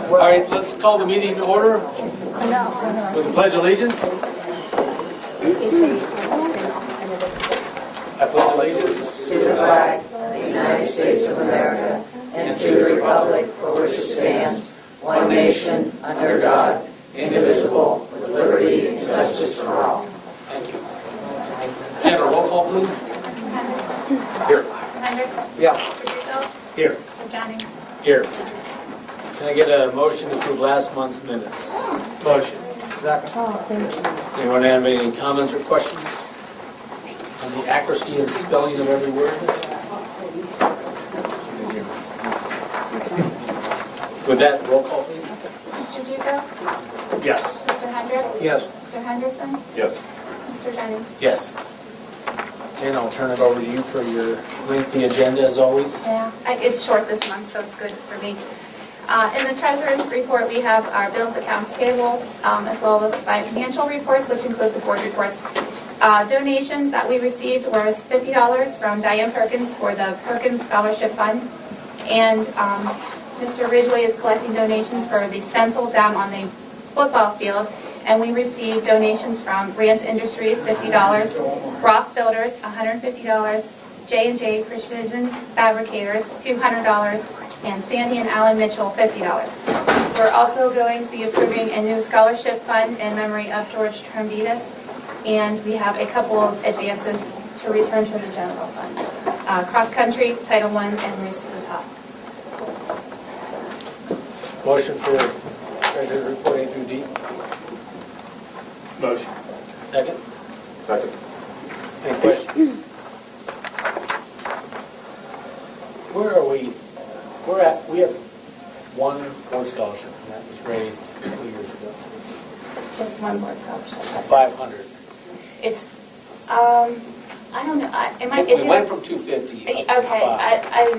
All right, let's call the meeting to order with the Pledge of Allegiance. I pledge allegiance to the flag of the United States of America and to the republic for which it stands, one nation, under God, indivisible, with liberty and justice for all. Thank you. General, roll call, please. Here. Mr. Hendricks? Yeah. Mr. Duco? Here. Mr. Jennings? Here. Can I get a motion to approve last month's minutes? Motion. Second. Anyone have any comments or questions on the accuracy and spelling of every word? With that, roll call, please. Mr. Duco? Yes. Mr. Hendricks? Yes. Mr. Henderson? Yes. Mr. Jennings? Yes. Jen, I'll turn it over to you for your lengthy agenda as always. Yeah, it's short this month, so it's good for me. In the treasurer's report, we have our bills, accounts payable, as well as 5 financial reports, which include the board reports. Donations that we received was $50 from Diane Perkins for the Perkins Scholarship Fund. And Mr. Ridgway is collecting donations for the stencil down on the football field. And we received donations from Rance Industries, $50, Rock Builders, $150, J&J Precision Fabricators, $200, and Sandy and Alan Mitchell, $50. We're also going to be approving a new scholarship fund in memory of George Trombitas, and we have a couple of advances to return to the general fund. Cross country, Title I, and Race to the Top. Motion for treasurer's report A through D. Motion. Second. Second. Any questions? Where are we? We have one board scholarship, and that was raised 2 years ago. Just one board scholarship. 500. It's, I don't know. We went from 250. Okay, up to 5.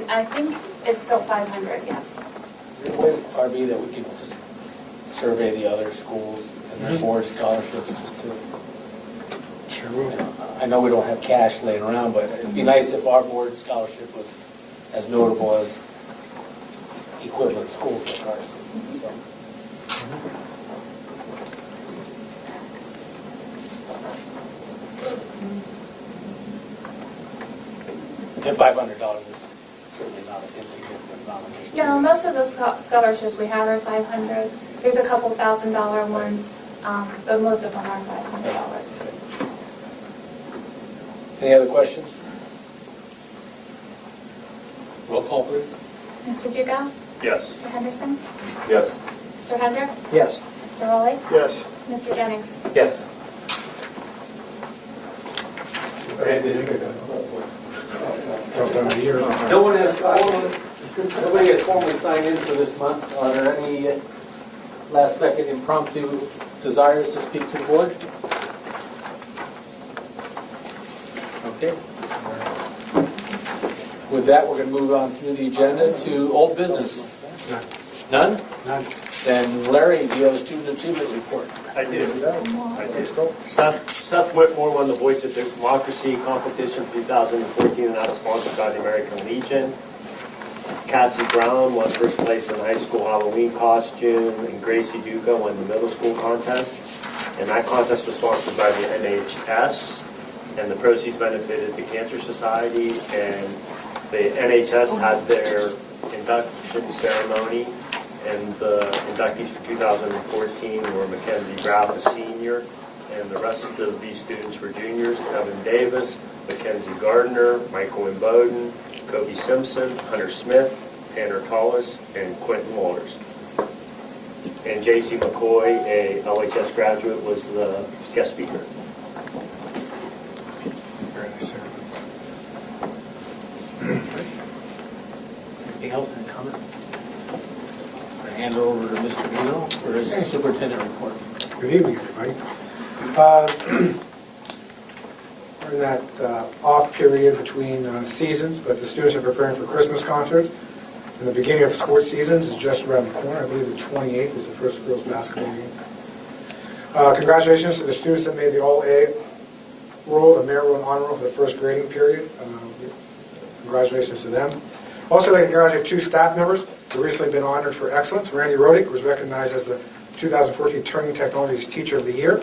I think it's still 500, yes. Is there a way, RB, that we could just survey the other schools and their board scholarships just to... Sure. I know we don't have cash laying around, but it'd be nice if our board scholarship was as notable as equivalent schools like ours. So. And $500 is certainly not an insignificant amount of money. Yeah, most of the scholarships we have are 500. There's a couple $1,000 ones, but most of them are $500. Any other questions? Roll call, please. Mr. Duco? Yes. Mr. Henderson? Yes. Mr. Hendricks? Yes. Mr. Rowley? Yes. Mr. Jennings? Yes. Nobody has formally signed in for this month. Are there any last-second impromptu desires to speak to the board? Okay. With that, we're going to move on through the agenda to old business. None? None. Then Larry, do you have a student achievement report? I do. Seth Whitmore won the Voice of Democracy competition 2014, and that was sponsored by the American Legion. Cassie Brown won first place in high school Halloween costume, and Gracie Duca won the middle school contest. And that contest was sponsored by the NHS, and the proceeds benefited the Cancer Society. And the NHS had their induction ceremony, and the inductees for 2014 were Mackenzie Graff, a senior, and the rest of these students were juniors: Evan Davis, Mackenzie Gardner, Michael Imboden, Kobe Simpson, Hunter Smith, Tanner Collis, and Quentin Walters. And J.C. McCoy, a LHS graduate, was the guest speaker. Very nice, sir. Anything else in comment? I hand it over to Mr. Vino for his superintendent report. Good evening, everybody. We're in that off period between seasons, but the students are preparing for Christmas concerts. And the beginning of sports seasons is just around the corner. I believe the 28th is the first girls' basketball game. Congratulations to the students that made the All-A roll, the merit roll and honor roll for the first grading period. Congratulations to them. Also, I'd like to congratulate 2 staff members who recently been honored for excellence. Randy Rodick was recognized as the 2014 Turning Technologies Teacher of the Year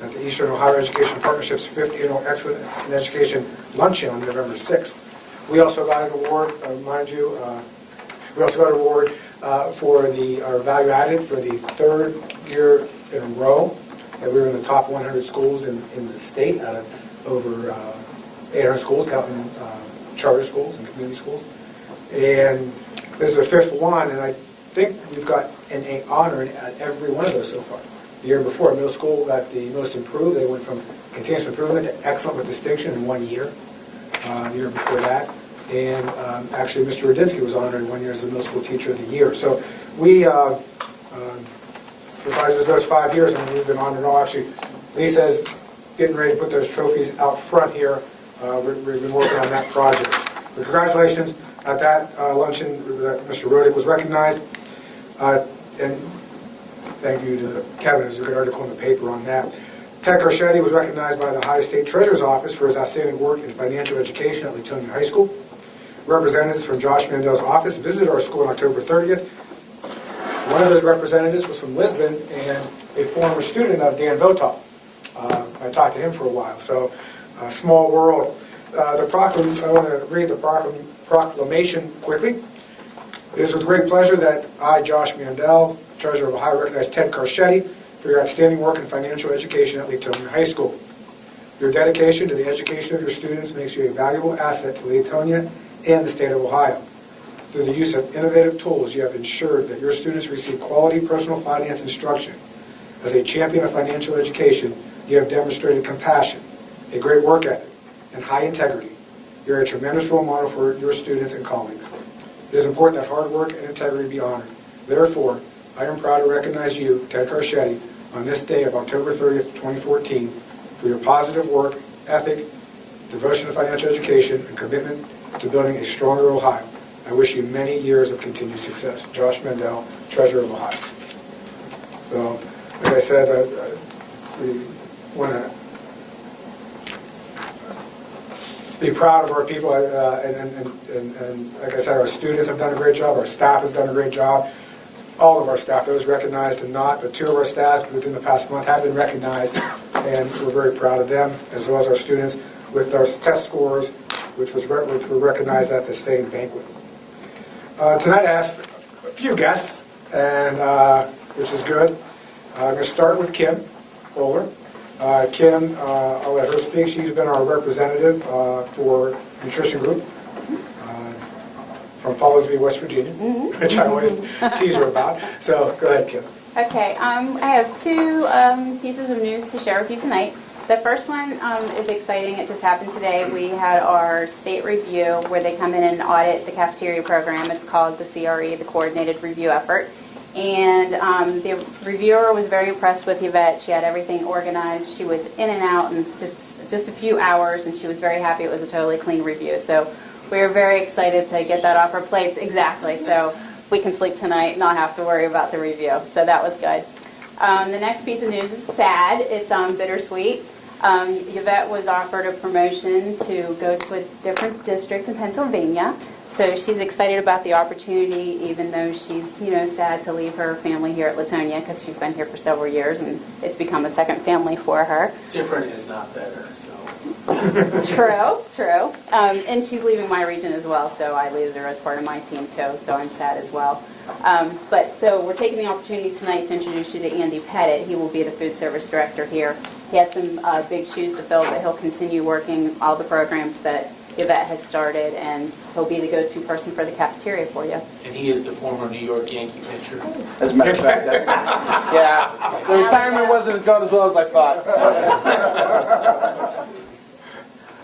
at the Eastern Ohio Education Partnership's 5th Annual Excellence in Education Luncheon on November 6th. We also got an award, mind you, we also got an award for our value added for the 3rd year in a row that we were in the top 100 schools in the state out of over 800 schools, counting charter schools and community schools. And this is the 5th one, and I think we've got an honor at every one of those so far. The year before, middle school got the most improved. They went from continuous improvement to excellent with distinction in 1 year. The year before that. And actually, Mr. Rudinsky was honored 1 year as the middle school teacher of the year. So we, for those 5 years, and we've been honored all. Actually, Lisa's getting ready to put those trophies out front here. We've been working on that project. But congratulations at that luncheon that Mr. Rodick was recognized. And thank you to Kevin. There's a good article in the paper on that. Ted Carchetti was recognized by the Ohio State Treasurer's Office for his outstanding work in financial education at Leetonia High School. Representatives from Josh Mandel's office visited our school on October 30th. One of those representatives was from Lisbon and a former student of Dan Votal. I talked to him for a while, so small world. I want to read the proclamation quickly. It is with great pleasure that I, Josh Mandel, Treasurer of Ohio, recognize Ted Carchetti for your outstanding work in financial education at Leetonia High School. Your dedication to the education of your students makes you a valuable asset to Leetonia and the state of Ohio. Through the use of innovative tools, you have ensured that your students receive quality personal finance instruction. As a champion of financial education, you have demonstrated compassion, a great work ethic, and high integrity. You are a tremendous role model for your students and colleagues. It is important that hard work and integrity be honored. Therefore, I am proud to recognize you, Ted Carchetti, on this day of October 30th, 2014, for your positive work, ethic, devotion to financial education, and commitment to building a stronger Ohio. I wish you many years of continued success. Josh Mandel, Treasurer of Ohio. So, like I said, we want to be proud of our people, and like I said, our students have done a great job, our staff has done a great job. All of our staff, those recognized and not, but 2 of our staff within the past month have been recognized, and we're very proud of them, as well as our students with our test scores, which were recognized at the same banquet. Tonight I have a few guests, and which is good. I'm going to start with Kim Bowler. Kim, I'll let her speak. She's been our representative for Nutrition Group from Follows-Me, West Virginia, which I always tease her about. So go ahead, Kim. Okay, I have 2 pieces of news to share with you tonight. The first one is exciting. It just happened today. We had our state review where they come in and audit the cafeteria program. It's called the CRE, the Coordinated Review Effort. And the reviewer was very impressed with Yvette. She had everything organized. She was in and out in just a few hours, and she was very happy. It was a totally clean review. So we were very excited to get that off our plates. Exactly. So we can sleep tonight and not have to worry about the review. So that was good. The next piece of news is sad. It's bittersweet. Yvette was offered a promotion to go to a different district in Pennsylvania. So she's excited about the opportunity, even though she's, sad to leave her family here at Leetonia because she's been here for several years and it's become a second family for her. Different is not better, so. True. And she's leaving my region as well, so I lose her as part of my team too, so I'm sad as well. So we're taking the opportunity tonight to introduce you to Andy Pettit. He will be the food service director here. He has some big shoes to fill, but he'll continue working all the programs that Yvette has started, and he'll be the go-to person for the cafeteria for you. And he is the former New York Yankee pitcher. As a matter of fact, yeah, the retirement wasn't as gone as well as I thought.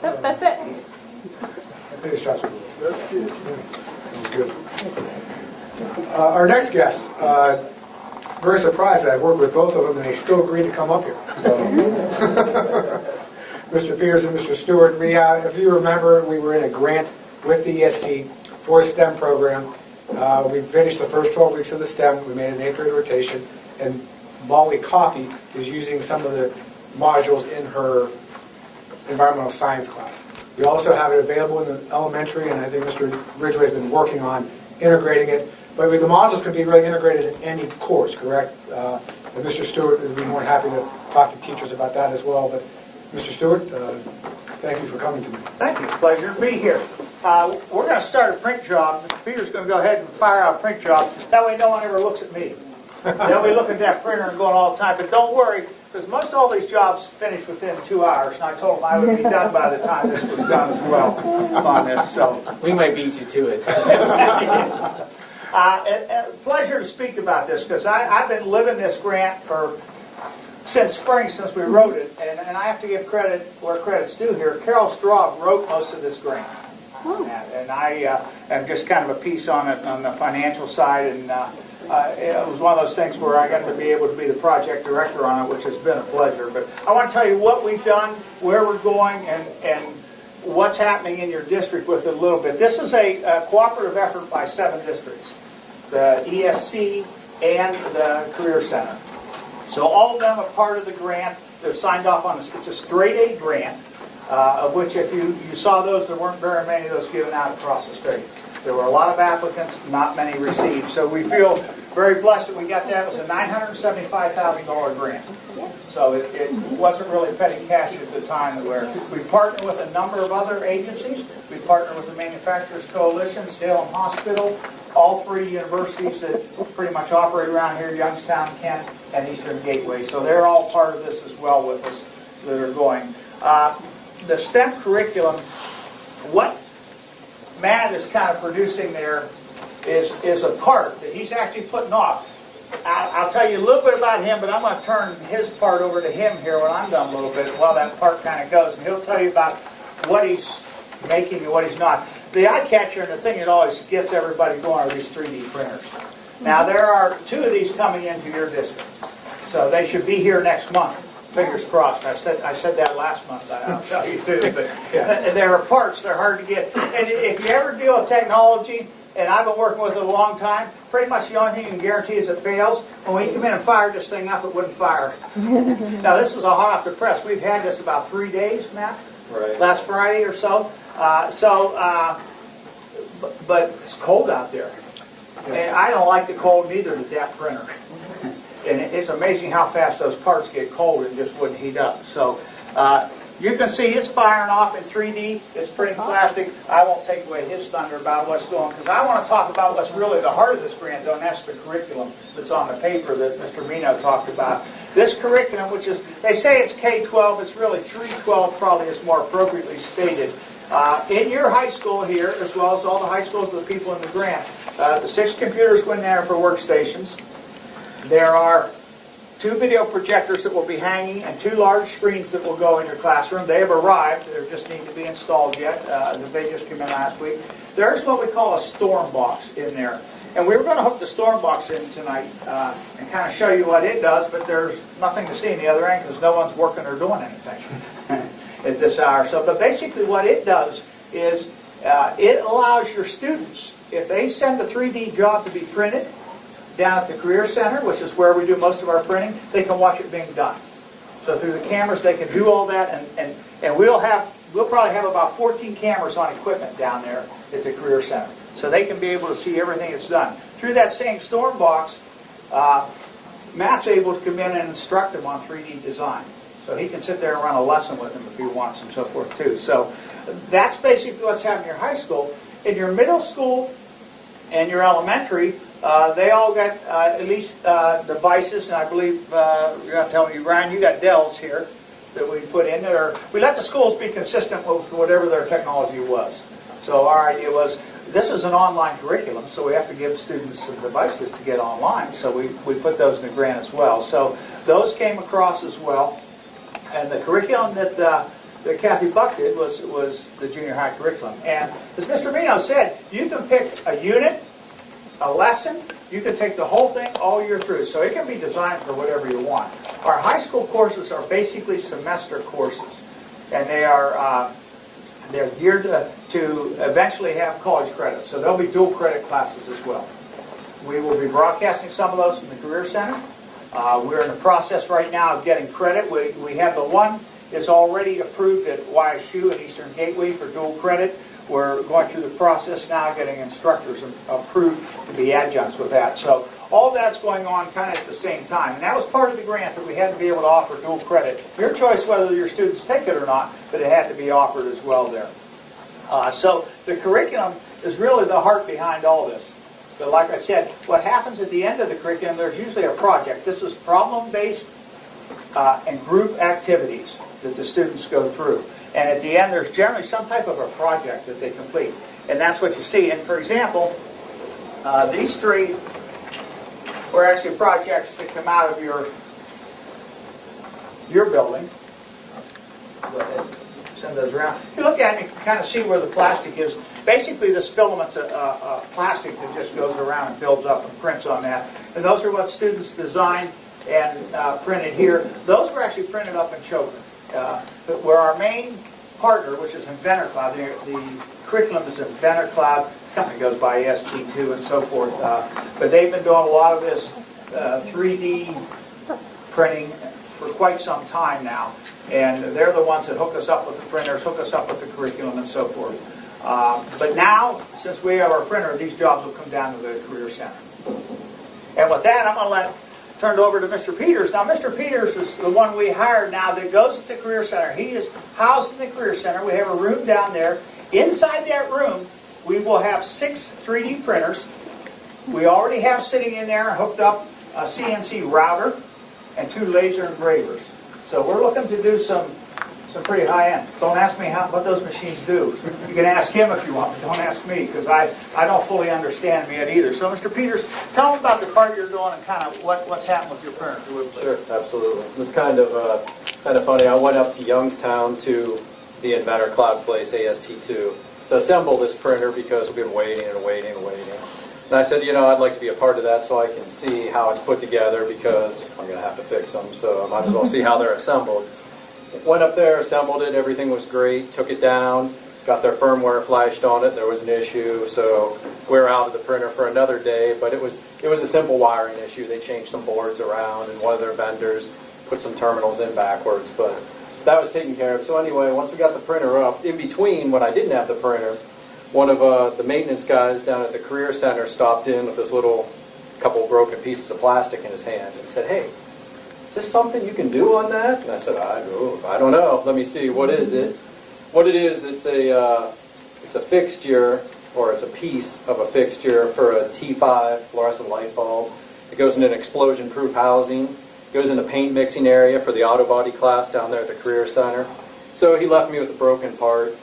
So that's it. That's good. That was good. Our next guest, very surprised that I worked with both of them and they still agreed to come up here. So. Mr. Peters and Mr. Stewart, if you remember, we were in a grant with the ESC for a STEM program. We finished the first 12 weeks of the STEM. We made an 8th grade rotation, and Molly Coffey is using some of the modules in her environmental science class. We also have it available in the elementary, and I think Mr. Ridgway's been working on integrating it. But the modules can be really integrated in any course, correct? And Mr. Stewart would be more than happy to talk to teachers about that as well. But Mr. Stewart, thank you for coming tonight. Thank you. Pleasure to be here. We're going to start a print job. Peter's going to go ahead and fire out a print job. That way no one ever looks at me. They'll be looking at that printer and going all the time. But don't worry, because most all these jobs finish within 2 hours. And I told them I would be done by the time this was done as well on this. So We might beat you to it. pleasure to speak about this, because I've been living this grant since spring, since we wrote it. And I have to give credit where credit's due here. Carol Straub wrote most of this grant. And I am just kind of a piece on it on the financial side, and it was one of those things where I got to be able to be the project director on it, which has been a pleasure. But I want to tell you what we've done, where we're going, and what's happening in your district with it a little bit. This is a cooperative effort by 7 districts, the ESC and the Career Center. So all of them are part of the grant. They've signed off on this. It's a straight A grant. Of which, if you saw those, there weren't very many of those given out across the state. There were a lot of applicants, not many received. So we feel very blessed that we got that. It was a $975,000 grant. So it wasn't really petty cash at the time. We partnered with a number of other agencies. We partnered with the Manufacturers Coalition, Salem Hospital, all 3 universities that pretty much operate around here, Youngstown, Kent, and Eastern Gateway. So they're all part of this as well with us that are going. The STEM curriculum, what Matt is kind of producing there is a part that he's actually putting off. I'll tell you a little bit about him, but I'm going to turn his part over to him here when I'm done a little bit while that part kind of goes. And he'll tell you about what he's making and what he's not. The eye catcher and the thing that always gets everybody going are these 3D printers. Now, there are 2 of these coming into your district. So they should be here next month. Fingers crossed. I said that last month. I'll tell you too. But there are parts. They're hard to get. And if you ever deal with technology, and I've been working with it a long time, pretty much the only thing you can guarantee is it fails. When we come in and fire this thing up, it wouldn't fire. Now, this was a hot off the press. We've had this about 3 days, Matt. Right. Last Friday or so. But it's cold out there. Yes. And I don't like the cold neither with that printer. And it's amazing how fast those parts get cold and just wouldn't heat up. So you can see it's firing off in 3D. It's printing plastic. I won't take away his thunder about what's doing, because I want to talk about what's really the heart of this grant, though, and that's the curriculum that's on the paper that Mr. Mino talked about. This curriculum, which is, they say it's K-12, it's really 3-12 probably is more appropriately stated. In your high school here, as well as all the high schools of the people in the grant, the 6 computers go in there for workstations. There are 2 video projectors that will be hanging and 2 large screens that will go in your classroom. They have arrived. They just need to be installed yet. They just came in last week. There's what we call a storm box in there. And we were going to hook the storm box in tonight and kind of show you what it does, but there's nothing to see in the other end because no one's working or doing anything at this hour. So, but basically what it does is it allows your students, if they send a 3D job to be printed, down at the Career Center, which is where we do most of our printing, they can watch it being done. So through the cameras, they can do all that, and we'll probably have about 14 cameras on equipment down there at the Career Center. So they can be able to see everything that's done. Through that same storm box, Matt's able to come in and instruct them on 3D design. So he can sit there and run a lesson with them if he wants and so forth too. So that's basically what's happening in your high school. In your middle school and your elementary, they all got at least devices, and I believe you're going to tell me, Ryan, you got Dells here that we put in there. We let the schools be consistent with whatever their technology was. So our idea was, this is an online curriculum, so we have to give students some devices to get online. So we put those in the grant as well. So those came across as well. And the curriculum that Kathy Buck did was the junior high curriculum. And as Mr. Mino said, you can pick a unit, a lesson, you can take the whole thing all year through. So it can be designed for whatever you want. Our high school courses are basically semester courses. And they're geared to eventually have college credit. So there'll be dual credit classes as well. We will be broadcasting some of those from the Career Center. We're in the process right now of getting credit. We have the one is already approved at YSU and Eastern Gateway for dual credit. We're going through the process now, getting instructors approved to be adjuncts with that. So all that's going on kind of at the same time. And that was part of the grant, that we had to be able to offer dual credit. Your choice whether your students take it or not, but it had to be offered as well there. So the curriculum is really the heart behind all this. But like I said, what happens at the end of the curriculum, there's usually a project. This is problem-based and group activities that the students go through. And at the end, there's generally some type of a project that they complete. And that's what you see. And for example, these three were actually projects that come out of your building. Go ahead, send those around. If you look at it, you can kind of see where the plastic is. Basically, this filament's a plastic that just goes around and builds up and prints on that. And those are what students designed and printed here. Those were actually printed up in Children. Where our main partner, which is Inventor Cloud, the curriculum is Inventor Cloud. The company goes by EST2 and so forth. But they've been doing a lot of this 3D printing for quite some time now. And they're the ones that hook us up with the printers, hook us up with the curriculum and so forth. But now, since we have our printer, these jobs will come down to the Career Center. And with that, I'm going to turn it over to Mr. Peters. Now, Mr. Peters is the one we hired now that goes to the Career Center. He is housed in the Career Center. We have a room down there. Inside that room, we will have 6 3D printers. We already have sitting in there hooked up a CNC router and 2 laser engravers. So we're looking to do some pretty high-end. Don't ask me what those machines do. You can ask him if you want, but don't ask me, because I don't fully understand them yet either. So, Mr. Peters, tell them about the part you're doing and kind of what's happened with your printer. Sure, absolutely. It's kind of funny. I went up to Youngstown to the Inventor Cloud place, AST2, to assemble this printer because we've been waiting and waiting and waiting. And I said, I'd like to be a part of that so I can see how it's put together, because I'm going to have to fix them, so I might as well see how they're assembled. Went up there, assembled it, everything was great, took it down, got their firmware flashed on it, there was an issue, so we're out of the printer for another day, but it was a simple wiring issue. They changed some boards around, and one of their vendors put some terminals in backwards, but that was taken care of. So anyway, once we got the printer up, in between, when I didn't have the printer, one of the maintenance guys down at the Career Center stopped in with this little couple broken pieces of plastic in his hand and said, "Hey, is this something you can do on that?" And I said, I don't know. Let me see. What is it? What it is, it's a fixture, or it's a piece of a fixture for a T5 fluorescent light bulb. It goes in an explosion-proof housing. It goes in the paint mixing area for the auto body class down there at the Career Center. So he left me with a broken part.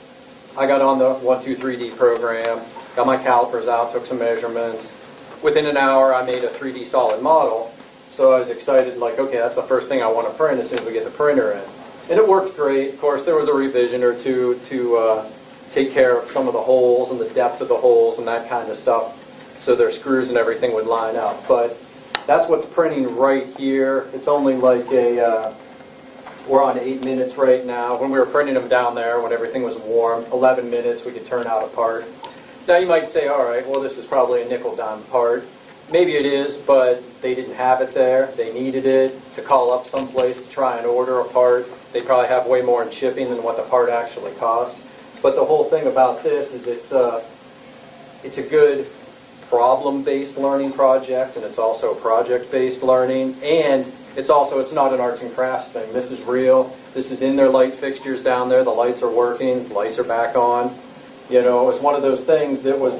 I got on the 123D program, got my calipers out, took some measurements. Within an hour, I made a 3D solid model. So I was excited, like, okay, that's the first thing I want to print as soon as we get the printer in. And it worked great. Of course, there was a revision or two to take care of some of the holes and the depth of the holes and that kind of stuff, so their screws and everything would line up. But that's what's printing right here. It's only like we're on 8 minutes right now. When we were printing them down there, when everything was warm, 11 minutes, we could turn out a part. Now you might say, all right, well, this is probably a nickel-dime part. Maybe it is, but they didn't have it there. They needed it to call up someplace to try and order a part. They probably have way more in shipping than what the part actually cost. But the whole thing about this is it's a good problem-based learning project, and it's also project-based learning, and it's not an arts and crafts thing. This is real. This is in their light fixtures down there. The lights are working. The lights are back on. It was one of those things that was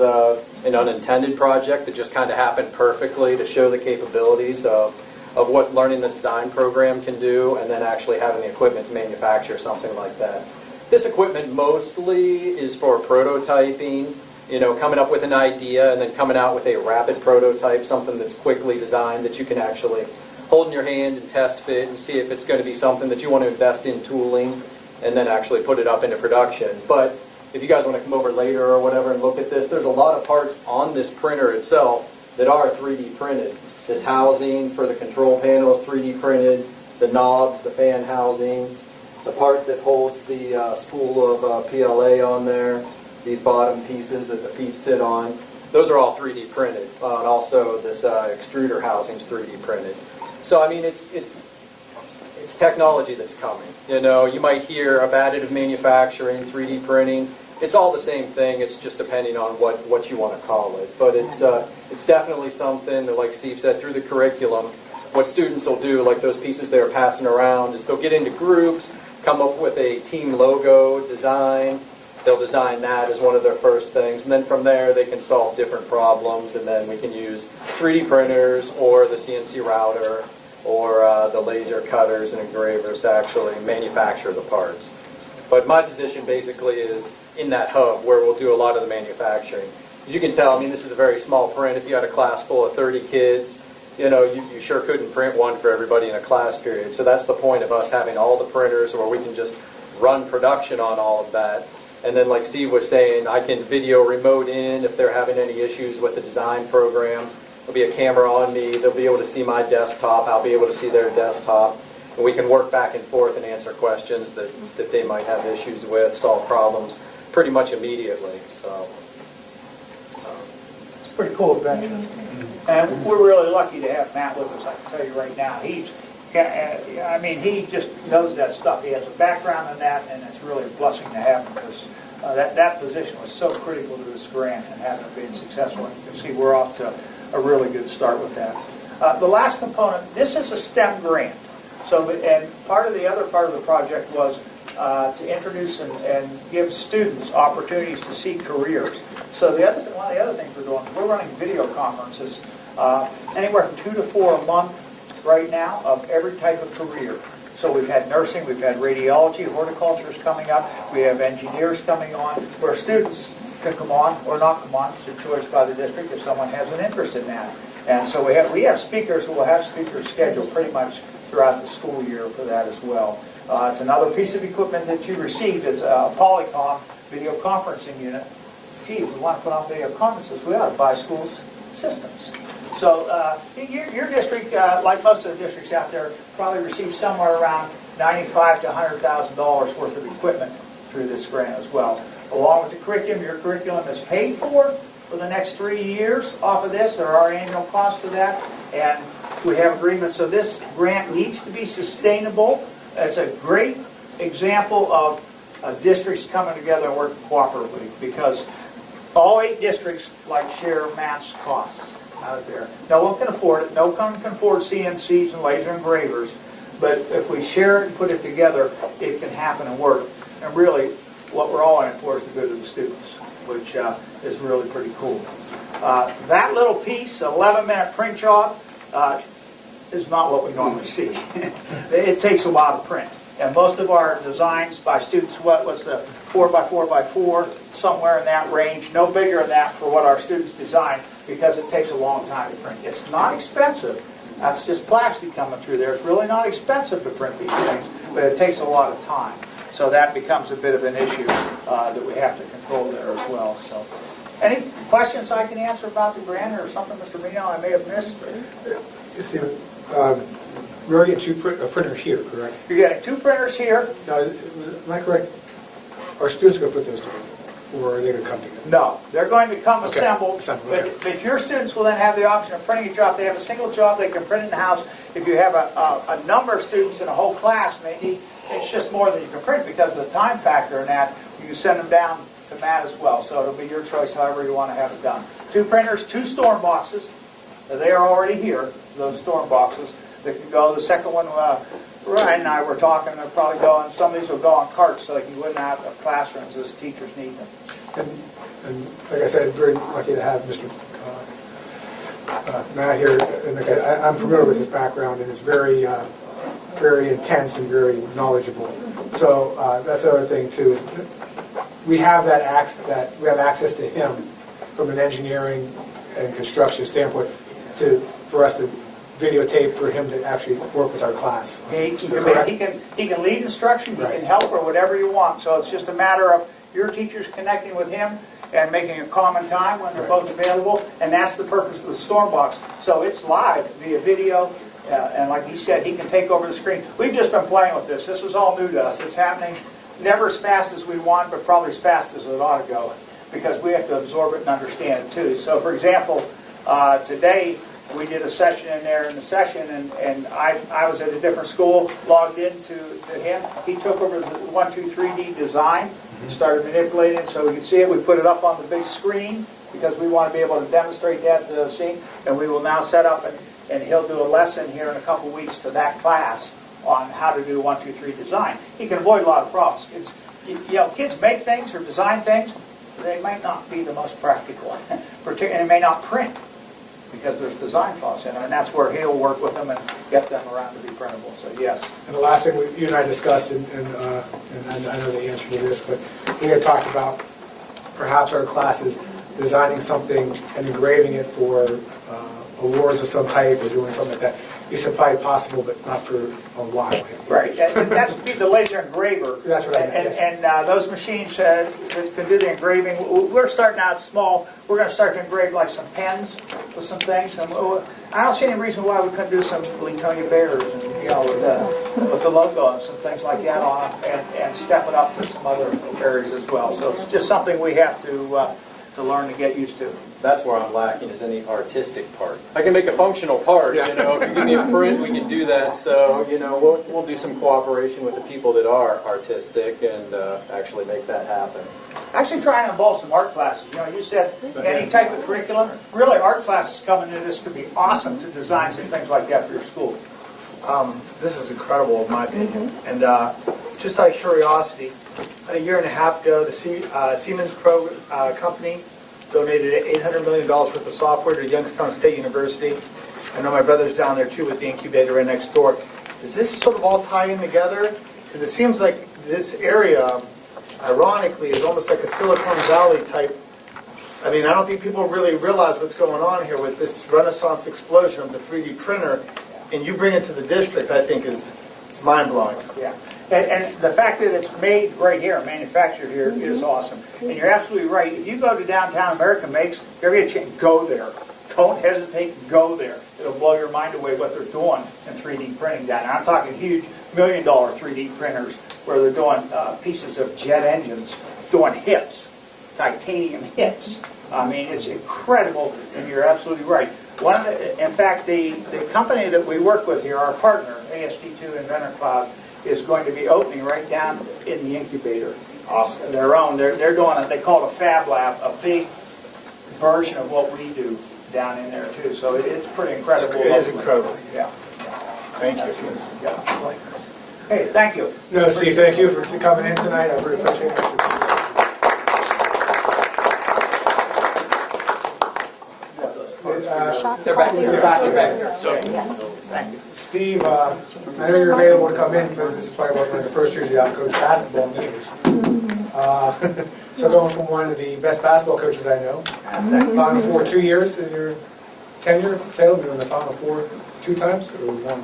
an unintended project that just kind of happened perfectly to show the capabilities of what learning the design program can do, and then actually having the equipment to manufacture something like that. This equipment mostly is for prototyping, coming up with an idea and then coming out with a rapid prototype, something that's quickly designed that you can actually hold in your hand and test fit and see if it's going to be something that you want to invest in tooling and then actually put it up into production. But if you guys want to come over later or whatever and look at this, there's a lot of parts on this printer itself that are 3D printed. This housing for the control panel is 3D printed, the knobs, the fan housings, the part that holds the spool of PLA on there, these bottom pieces that the feet sit on, those are all 3D printed. And also this extruder housing is 3D printed. So I mean, it's it's technology that's coming. You know, you might hear of additive manufacturing, 3D printing. It's all the same thing. It's just depending on what you want to call it. But it's definitely something that, like Steve said, through the curriculum, what students will do, like those pieces they're passing around, is they'll get into groups, come up with a team logo design. They'll design that as one of their first things, and then from there they can solve different problems, and then we can use 3D printers or the CNC router or the laser cutters and engravers to actually manufacture the parts. But my position basically is in that hub where we'll do a lot of the manufacturing. As you can tell, I mean, this is a very small print. If you had a class full of 30 kids, you know, you sure couldn't print one for everybody in a class period. So that's the point of us having all the printers where we can just run production on all of that. And then, like Steve was saying, I can video remote in if they're having any issues with the design program. There'll be a camera on me. They'll be able to see my desktop. I'll be able to see their desktop. And we can work back and forth and answer questions that they might have issues with, solve problems pretty much immediately. So It's a pretty cool adventure. And we're really lucky to have Matt with us, I can tell you right now. I mean, he just knows that stuff. He has a background in that, and it's really a blessing to have him because that position was so critical to this grant and having it being successful. And you can see we're off to a really good start with that. The last component, this is a STEM grant. So, and the other part of the project was to introduce and give students opportunities to seek careers. So one of the other things we're doing, we're running video conferences, anywhere from 2 to 4 a month right now of every type of career. So we've had nursing, we've had radiology, horticulture is coming up, we have engineers coming on, where students can come on or not come on. It's a choice by the district if someone has an interest in that. And so we have speakers who will have speakers scheduled pretty much throughout the school year for that as well. It's another piece of equipment that you received. It's a Polycom video conferencing unit. Gee, we want to put on video conferences, we ought to buy schools systems. So your district, like most of the districts out there, probably receives somewhere around $95,000 to $100,000 worth of equipment through this grant as well. Along with the curriculum, your curriculum is paid for the next 3 years off of this. There are annual costs to that, and we have agreements. So this grant needs to be sustainable. It's a great example of districts coming together and working cooperatively because all 8 districts share Matt's costs out there. No one can afford it. No one can afford CNCs and laser engravers. But if we share it and put it together, it can happen and work. And really, what we're all in it for is the good of the students, which is really pretty cool. That little piece, an 11-minute print job, is not what we normally see. It takes a while to print. And most of our designs by students, what was the 4x4x4, somewhere in that range, no bigger than that for what our students design, because it takes a long time to print. It's not expensive. That's just plastic coming through there. It's really not expensive to print these things, but it takes a lot of time. So that becomes a bit of an issue that we have to control there as well. So, any questions I can answer about the grant or something, Mr. Reno, I may have missed? We're getting a printer here, correct? You're getting 2 printers here. Now, am I correct? Are students going to put those together, or are they going to come together? No, they're going to come assembled, Okay. but your students will then have the option of printing a job. They have a single job, they can print it in the house. If you have a number of students in a whole class, and they need, it's just more than you can print because of the time factor in that. You can send them down to Matt as well, so it'll be your choice however you want to have it done. 2 printers, 2 storm boxes. They are already here, those storm boxes. They can go. The second one, Ryan and I were talking, they'll probably go on, some of these will go on carts so you wouldn't have classrooms as teachers need them. And like I said, very lucky to have Mr. Matt here. And I'm familiar with his background, and it's very, very intense and very knowledgeable. So that's the other thing too. Is we have we have access to him from an engineering and construction standpoint for us to videotape for him to actually work with our class. He can lead instruction, he can help or whatever you want. So it's just a matter of your teachers connecting with him and making a common time when they're both available, and that's the purpose of the storm box. So it's live via video, and like he said, he can take over the screen. We've just been playing with this. This is all new to us. It's happening never as fast as we want, but probably as fast as it ought to go, because we have to absorb it and understand it too. So for example, today We did a session in there in the session, and I was at a different school, logged into him. He took over the 1-2-3D design and started manipulating it so we could see it. We put it up on the big screen because we want to be able to demonstrate that to the scene. And we will now set up, and he'll do a lesson here in a couple weeks to that class on how to do 1-2-3 design. He can avoid a lot of problems. Kids make things or design things, they might not be the most practical, and it may not print because there's design flaws in it, and that's where he'll work with them and get them around to be printable. So yes. And the last thing you and I discussed, and I know the answer to this, but we had talked about perhaps our classes designing something and engraving it for awards of some type or doing something like that. You said probably possible, but not for a while. Right, and that's the laser engraver. That's what I meant, yes. And those machines that can do the engraving, we're starting out small. We're going to start to engrave like some pens with some things. And I don't see any reason why we couldn't do some Leetonia Bears, and, with the logo and some things like that on them, and step it up to some other areas as well. So it's just something we have to learn to get used to. That's where I'm lacking, is any artistic part. I can make a functional part, If you give me a print, we can do that. So, we'll do some cooperation with the people that are artistic and actually make that happen. Actually try and involve some art classes. You said any type of curriculum. Really, art classes coming into this could be awesome to design some things like that for your school. This is incredible, in my opinion. And just out of curiosity, a year and a half ago, the Siemens company donated $800 million worth of software to Youngstown State University. I know my brother's down there too with the incubator right next door. Does this sort of all tie in together? Because it seems like this area, ironically, is almost like a Silicon Valley type. I mean, I don't think people really realize what's going on here with this renaissance explosion of the 3D printer. And you bring it to the district, I think, it's mind-blowing. Yeah. And the fact that it's made right here, manufactured here, is awesome. And you're absolutely right. If you go to downtown American Makes, if you ever get a chance, go there. Don't hesitate, go there. It'll blow your mind away what they're doing in 3D printing down there. I'm talking huge $1 million 3D printers where they're doing pieces of jet engines, doing hips, titanium hips. I mean, it's incredible, and you're absolutely right. In fact, the company that we work with here, our partner, AST2 Inventor Cloud, is going to be opening right down in the incubator. Awesome. Their own. They're doing it. They call it a Fab Lab, a big version of what we do down in there too. So it's pretty incredible. It is incredible. Yeah. Thank you. Yeah. Hey, thank you. No, Steve, thank you for coming in tonight. I really appreciate it. They're back. Thank you. Steve, I know you're available to come in because this is probably one of the first years you have coached basketball meters. So going from one of the best basketball coaches I know, Final Four 2 years in your tenure, Salem, you're in the Final Four 2 times or one?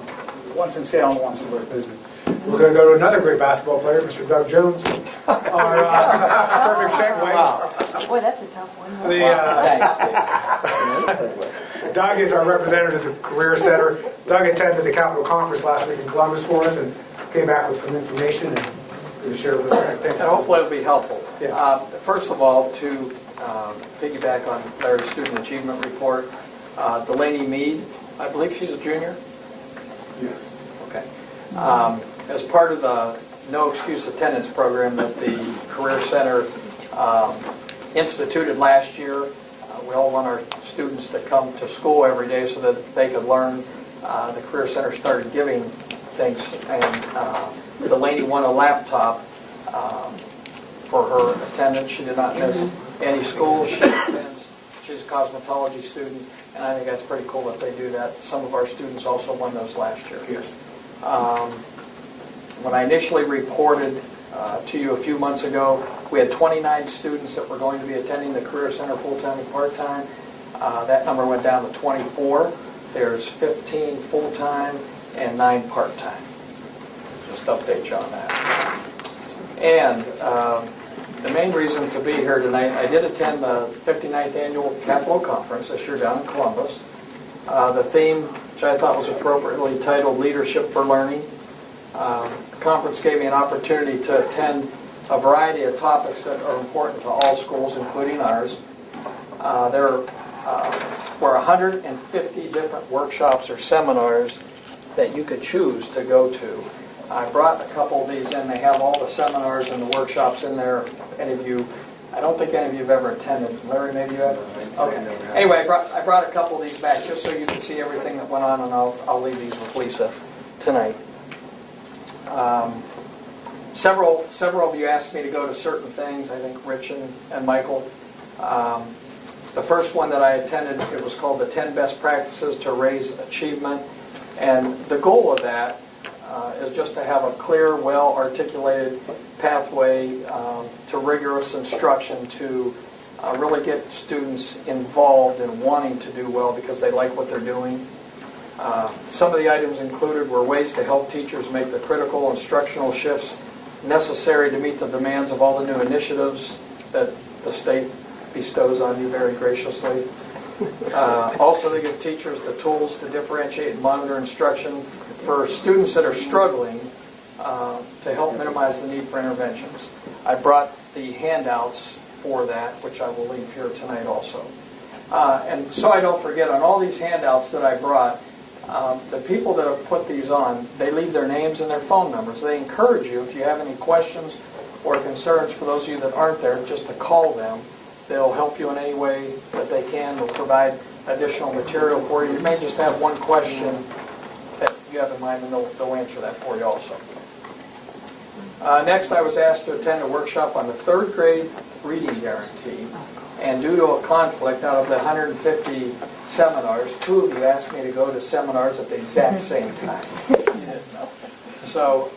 Once in Salem, once in Lisbon. We're going to go to another great basketball player, Mr. Doug Jones. Our perfect segue. Wow. Boy, that's a tough one. Doug is our representative at the Career Center. Doug attended the Capitol Conference last week in Columbus for us and came back with some information and going to share it with us. And hopefully it'll be helpful. Yeah. First of all, to piggyback on Larry's Student Achievement Report, Delaney Mead, I believe she's a junior? Yes. Okay. As part of the No Excuse Attendance program that the Career Center instituted last year, we all want our students to come to school every day so that they could learn. The Career Center started giving things, and Delaney won a laptop for her attendance. She did not miss any school. She's a cosmetology student, and I think that's pretty cool that they do that. Some of our students also won those last year. Yes. When I initially reported to you a few months ago, we had 29 students that were going to be attending the Career Center full-time and part-time. That number went down to 24. There's 15 full-time and 9 part-time. Just update you on that. And the main reason to be here tonight, I did attend the 59th Annual Capitol Conference this year down in Columbus. The theme, which I thought was appropriately titled Leadership for Learning. The conference gave me an opportunity to attend a variety of topics that are important to all schools, including ours. There were 150 different workshops or seminars that you could choose to go to. I brought a couple of these in. They have all the seminars and the workshops in there. Any of you, I don't think any of you have ever attended. Larry, maybe you have? Okay. Anyway, I brought a couple of these back just so you can see everything that went on, and I'll leave these with Lisa tonight. Several of you asked me to go to certain things, I think Rich and Michael. The first one that I attended, it was called the 10 Best Practices to Raise Achievement. And the goal of that is just to have a clear, well-articulated pathway to rigorous instruction to really get students involved in wanting to do well because they like what they're doing. Some of the items included were ways to help teachers make the critical instructional shifts necessary to meet the demands of all the new initiatives that the state bestows on you very graciously. Also to give teachers the tools to differentiate and monitor instruction for students that are struggling to help minimize the need for interventions. I brought the handouts for that, which I will leave here tonight also. And so I don't forget, on all these handouts that I brought, the people that have put these on, they leave their names and their phone numbers. They encourage you, if you have any questions or concerns, for those of you that aren't there, just to call them. They'll help you in any way that they can. They'll provide additional material for you. You may just have one question that you have in mind, and they'll answer that for you also. Next, I was asked to attend a workshop on the 3rd grade reading guarantee. And due to a conflict, out of the 150 seminars, 2 of you asked me to go to seminars at the exact same time. You didn't know. So,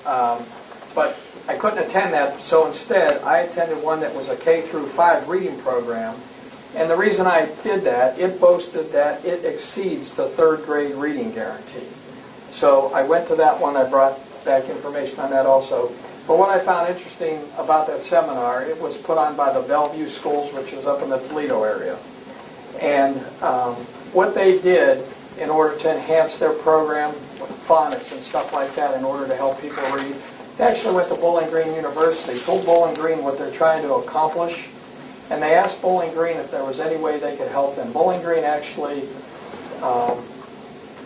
but I couldn't attend that, so instead I attended one that was a K through 5 reading program. And the reason I did that, it boasted that it exceeds the 3rd grade reading guarantee. So I went to that one. I brought back information on that also. But what I found interesting about that seminar, it was put on by the Bellevue Schools, which is up in the Toledo area. And what they did in order to enhance their program with phonics and stuff like that in order to help people read, they actually went to Bowling Green University, told Bowling Green what they're trying to accomplish, and they asked Bowling Green if there was any way they could help them. Bowling Green actually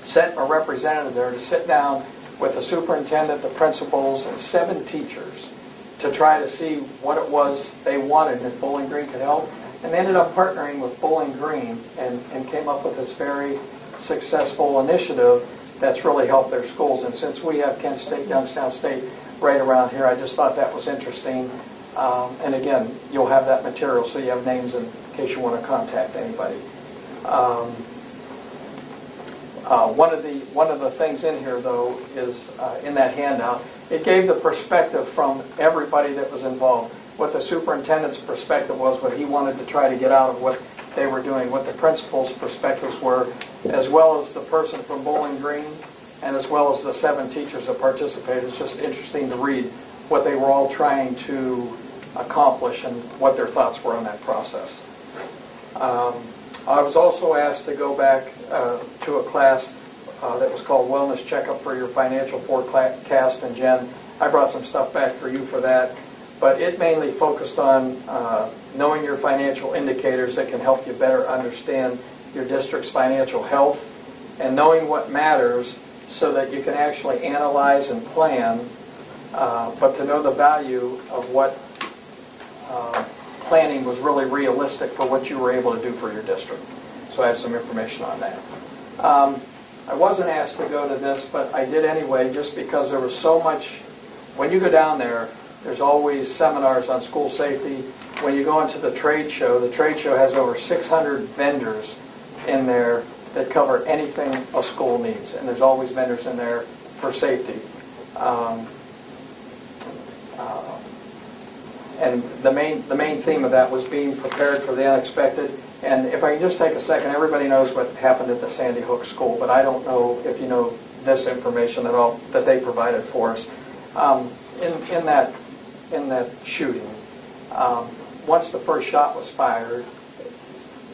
sent a representative there to sit down with the superintendent, the principals, and 7 teachers to try to see what it was they wanted and if Bowling Green could help. And they ended up partnering with Bowling Green and came up with this very successful initiative that's really helped their schools. And since we have Kent State, Youngstown State right around here, I just thought that was interesting. And again, you'll have that material so you have names in case you want to contact anybody. One of the things in here, though, is in that handout, it gave the perspective from everybody that was involved. What the superintendent's perspective was, what he wanted to try to get out of what they were doing, what the principal's perspectives were, as well as the person from Bowling Green, and as well as the 7 teachers that participated. It's just interesting to read what they were all trying to accomplish and what their thoughts were on that process. I was also asked to go back to a class that was called Wellness Checkup for Your Financial Forecast, and Jen, I brought some stuff back for you for that, but it mainly focused on knowing your financial indicators that can help you better understand your district's financial health and knowing what matters so that you can actually analyze and plan, but to know the value of what planning was really realistic for what you were able to do for your district. So I have some information on that. I wasn't asked to go to this, but I did anyway just because there was so much. When you go down there, there's always seminars on school safety. When you go into the trade show has over 600 vendors in there that cover anything a school needs, and there's always vendors in there for safety. And the main theme of that was being prepared for the unexpected. And if I can just take a second, everybody knows what happened at the Sandy Hook School, but I don't know if you know this information at all that they provided for us. In that shooting, once the first shot was fired,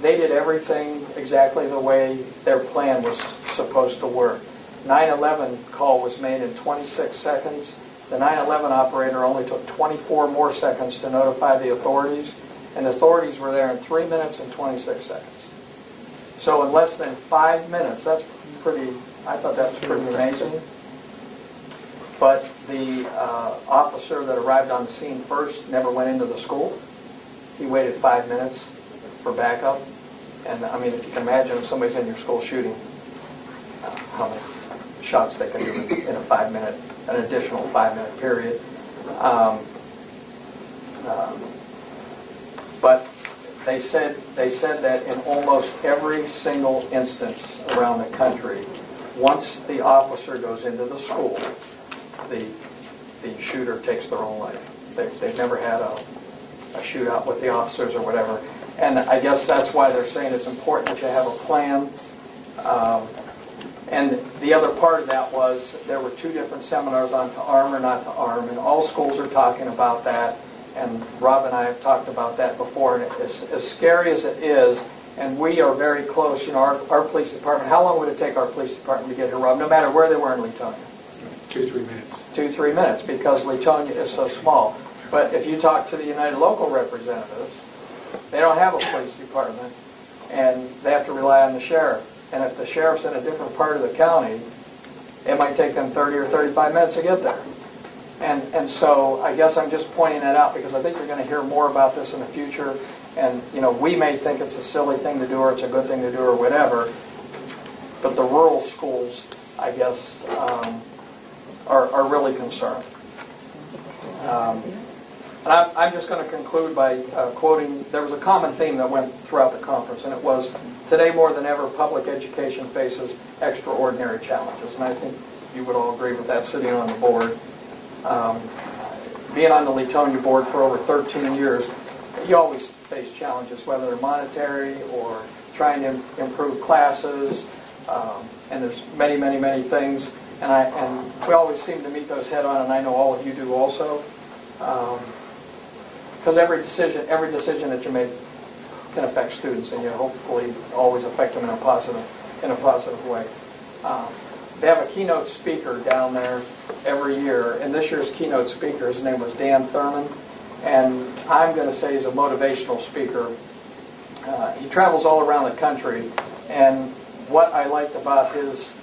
they did everything exactly the way their plan was supposed to work. 9/11 call was made in 26 seconds. The 9/11 operator only took 24 more seconds to notify the authorities, and the authorities were there in 3 minutes and 26 seconds. So in less than 5 minutes, that's pretty, I thought that was pretty amazing. But the officer that arrived on the scene first never went into the school. He waited 5 minutes for backup. And I mean, if you can imagine if somebody's in your school shooting, how many shots they can do in a 5 minute, an additional 5 minute period. But they said that in almost every single instance around the country, once the officer goes into the school, the shooter takes their own life. They've never had a shootout with the officers or whatever. And I guess that's why they're saying it's important that you have a plan. And the other part of that was there were 2 different seminars on to arm or not to arm, and all schools are talking about that. And Rob and I have talked about that before, and as scary as it is, and we are very close, you know, our police department, how long would it take our police department to get here, Rob, no matter where they were in Leetonia? 2 to 3 minutes. 2 to 3 minutes, because Leetonia is so small. But if you talk to the United Local representatives, they don't have a police department, and they have to rely on the sheriff. And if the sheriff's in a different part of the county, it might take them 30 or 35 minutes to get there. And so I guess I'm just pointing that out because I think you're going to hear more about this in the future. And, you know, we may think it's a silly thing to do or it's a good thing to do or whatever, but the rural schools, I guess, are really concerned. And I'm just going to conclude by quoting, there was a common theme that went throughout the conference, and it was, today more than ever, public education faces extraordinary challenges. And I think you would all agree with that, sitting on the board. Being on the Leetonia board for over 13 years, you always face challenges, whether they're monetary or trying to improve classes, and there's many, many, many things. And we always seem to meet those head on, and I know all of you do also. Because every decision that you make can affect students, and you hopefully always affect them in a positive way. They have a keynote speaker down there every year, and this year's keynote speaker, his name was Dan Thurman, and I'm going to say he's a motivational speaker. He travels all around the country, and what I liked about his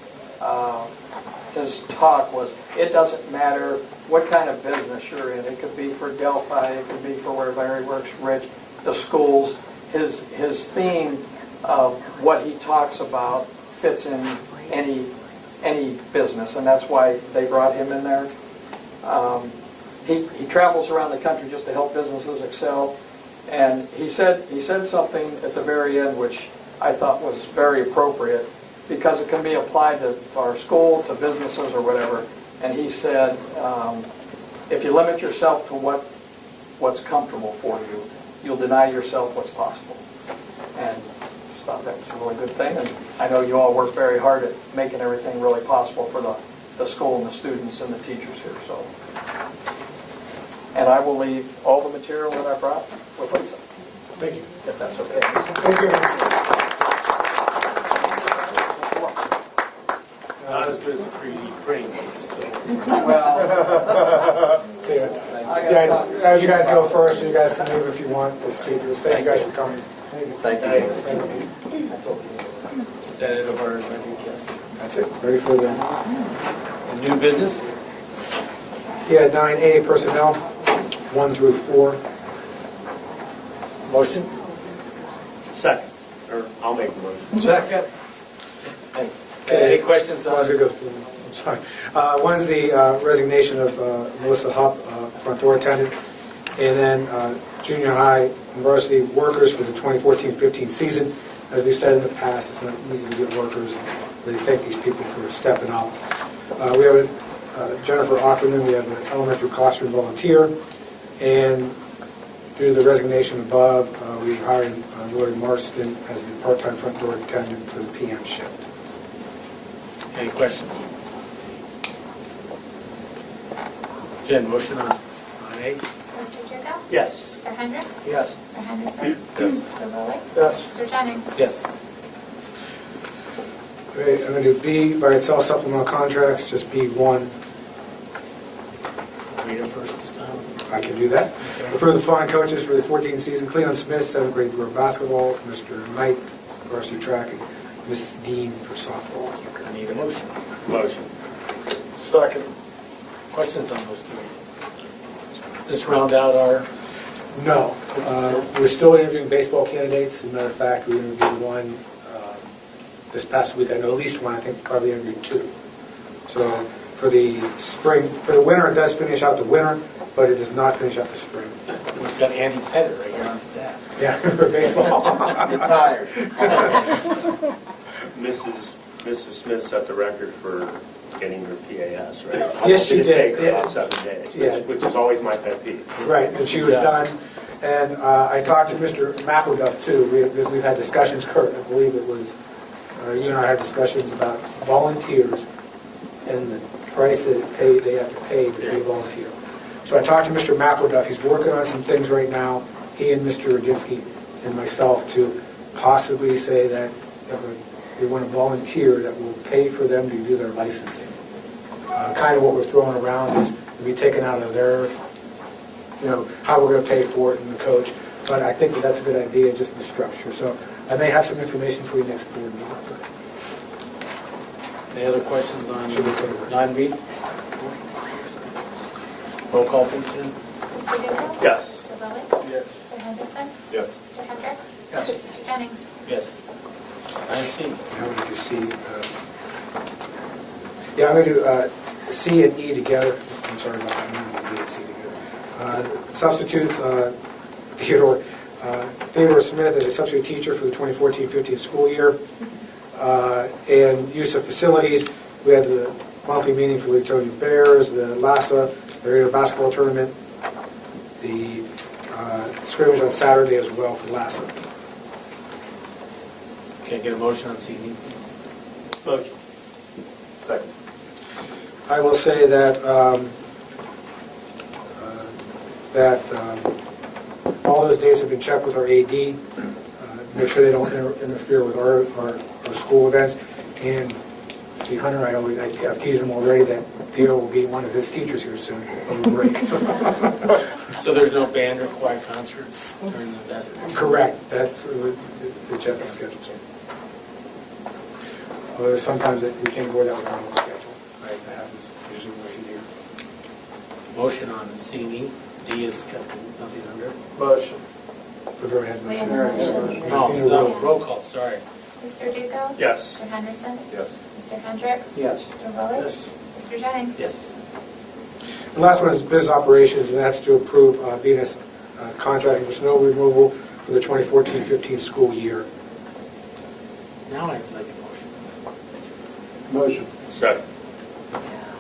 talk was, it doesn't matter what kind of business you're in. It could be for Delphi, it could be for where Larry works, Rich, the schools. His theme of what he talks about fits in any business, and that's why they brought him in there. He travels around the country just to help businesses excel, and he said something at the very end which I thought was very appropriate, because it can be applied to our school, to businesses or whatever. And he said, if you limit yourself to what's comfortable for you, you'll deny yourself what's possible. And I just thought that was a really good thing. And I know you all work very hard at making everything really possible for the school and the students and the teachers here. So, and I will leave all the material that I brought with Lisa. Thank you. If that's okay. Thank you. Not as good as a 3D print. Well, See you. Yeah, as you guys go first, so you guys can leave if you want, the speakers. Thank you guys for coming. thank you. Is that it of our request? That's it. Ready for the... New business? Yeah, 9A, personnel, 1 through 4. Motion? Second. Or I'll make the motion. Second. Thanks. Any questions? I was going to go through them. I'm sorry. One's the resignation of Melissa Hupp, front door attendant, and then junior high and varsity workers for the 2014-15 season. As we've said in the past, it's not easy to get workers, and really thank these people for stepping up. We have Jennifer Ackerman, we have an elementary classroom volunteer, and due to the resignation above, we hired Lloyd Marston as the part-time front door attendant for the PM shift. Any questions? Jen, motion on A? Mr. Jerko? Yes. Mr. Hendricks? Yes. Mr. Henderson? Yes. Mr. Rowley? Yes. Mr. Jennings? Yes. Okay, I'm going to do B by itself, supplemental contracts, just B1. Read it first this time. I can do that. Approve the following coaches for the 14 season. Cleveland Smith, 7th grade girl basketball. Mr. Knight, varsity track, and Miss Dean for softball. I need a motion. Motion. Second. Questions on those three? Does this round out our... No. We're still interviewing baseball candidates. As a matter of fact, we interviewed one this past week. I know at least one. I think probably interviewed two. So for the spring, for the winter, it does finish out the winter, but it does not finish out the spring. We've got Andy Pettit right here on staff. Yeah, for baseball. Retired. Mrs. Smith set the record for getting her PAS, right? Yes, she did. It take her Yeah. about 7 days, Yeah. which is always my pet peeve. Right, and she was done. And I talked to Mr. McElduff, too, because we've had discussions, Kurt, I believe it was, you and I had discussions about volunteers and the price that they have to pay to be a volunteer. So I talked to Mr. McElduff. He's working on some things right now, he and Mr. Radinsky and myself, to possibly say that they want a volunteer that will pay for them to do their licensing. Kind of what we're throwing around is to be taken out of their, how we're going to pay for it and the coach. But I think that's a good idea, just the structure. So I may have some information for you next board meeting. Any other questions on 9B? Roll call, please, Jim. Mr. Duco? Yes. Mr. Lilly? Yes. Mr. Henderson? Yes. Mr. Hendricks? Yes. Mr. Jennings? Yes. I see. Now we do C. I'm going to do C and E together. I'm sorry about that. I'm going to do B and C together. Substitutes, Theodore Smith as a substitute teacher for the 2014-15 school year. And use of facilities, we had the monthly meeting for the Leetonia Bears, the LASA area basketball tournament, the scrimmage on Saturday as well for LASA. Can I get a motion on C and E? Motion. Second. I will say that all those dates have been checked with our AD, make sure they don't interfere with our school events. And see, Hunter, I've teased him already that Theo will be one of his teachers here soon over break. So there's no band or choir concerts during the basketball? Correct. That's the check the schedule. Although sometimes we can't go that with our own schedule. Right, that happens usually once a year. Motion on C and E. D is kept nothing under. Motion. We've already had We have motion. a motion. No, roll call, sorry. Mr. Duco? Yes. Mr. Henderson? Yes. Mr. Hendricks? Yes. Mr. Lilly? Yes. Mr. Jennings? Yes. The last one is business operations, and that's to approve BNS contracting for snow removal for the 2014-15 school year. Now I'd like a motion. Motion. Second.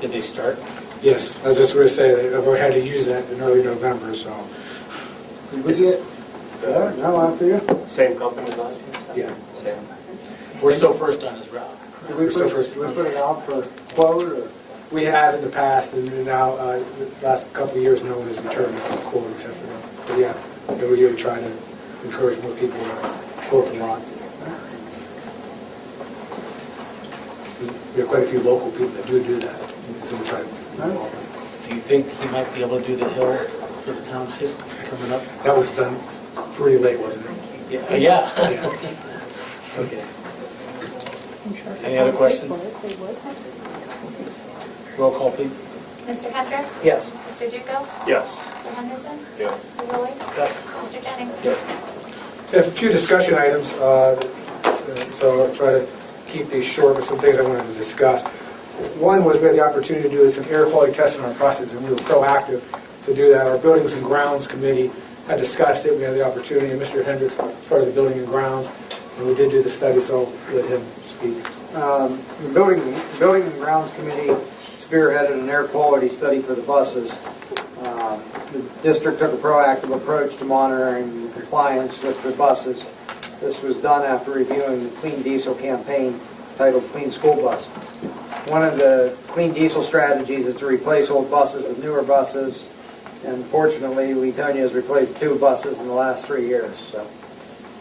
Did they start? Yes, I was just going to say, they've already had to use that in early November, so, Did we get, no, after you? Same company as last year? yeah. Same. We're still first on his route. Did we put it out for quote, or? We have in the past, and now, the last couple of years, no one has returned a quote except for them. But yeah, every year we try to encourage more people to quote the lot. We have quite a few local people that do that, so we try to involve them. Do you think he might be able to do the hill for the township coming up? That was done pretty late, wasn't it? Yeah. Yeah. Okay. Any other questions? Roll call, please. Mr. Hendricks? Yes. Mr. Duco? Yes. Mr. Henderson? Yes. Mr. Lilly? Yes. Mr. Jennings? Yes. We have a few discussion items, so I'll try to keep these short, but some things I wanted to discuss. One was we had the opportunity to do some air quality testing on our buses, and we were proactive to do that. Our Buildings and Grounds Committee had discussed it. We had the opportunity, and Mr. Hendricks was part of the Building and Grounds, and we did do the study, so I'll let him speak. The Building and Grounds Committee spearheaded an air quality study for the buses. The district took a proactive approach to monitoring compliance with the buses. This was done after reviewing the Clean Diesel campaign titled Clean School Bus. One of the clean diesel strategies is to replace old buses with newer buses, and fortunately, Leetonia has replaced 2 buses in the last 3 years. So,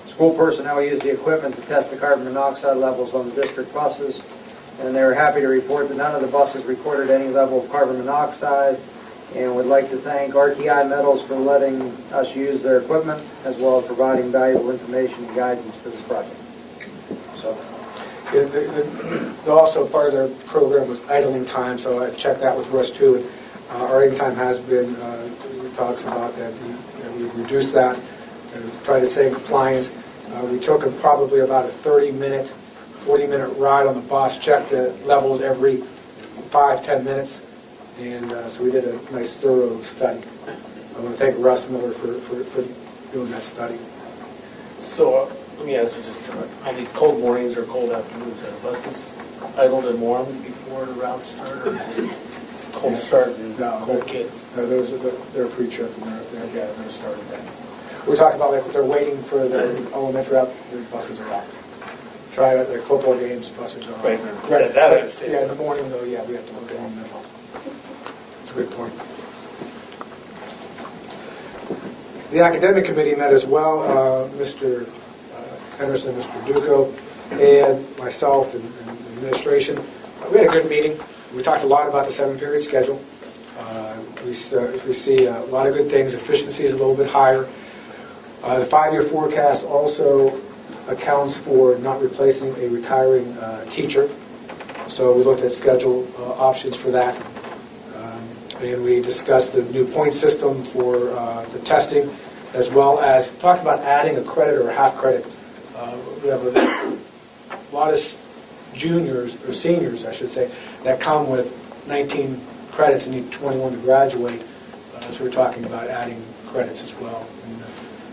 school personnel use the equipment to test the carbon monoxide levels on the district buses, and they're happy to report that none of the buses recorded any level of carbon monoxide, and would like to thank RTI Metals for letting us use their equipment, as well as providing valuable information and guidance for this project. Also, part of their program was idling time, so I checked that with Russ too. And, our idling time has been, talks about that we've reduced that and tried to stay in compliance. We took probably about a 30-minute, 40-minute ride on the bus, checked the levels every 5-10 minutes, and so we did a nice thorough study. I want to thank Russ Miller for doing that study. So let me ask you just, on these cold mornings or cold afternoons, are buses idled and warmed before the routes start, or is it cold start and cold kids? No, they're pre-trip and they're started then. We're talking about like if they're waiting for the elementary out, the buses are out. Try it like football games, buses are out. Right. That I understand. Yeah, in the morning though, yeah, we have to look at them. That's a good point. The academic committee met as well. Mr. Henderson, Mr. Duco, and myself and the administration. We had a good meeting. We talked a lot about the 7-period schedule. We see a lot of good things. Efficiency is a little bit higher. The 5-year forecast also accounts for not replacing a retiring teacher. So we looked at schedule options for that. And we discussed the new point system for the testing, as well as talked about adding a credit or a half credit. We have a lot of juniors, or seniors, I should say, that come with 19 credits and need 21 to graduate. So we're talking about adding credits as well. And,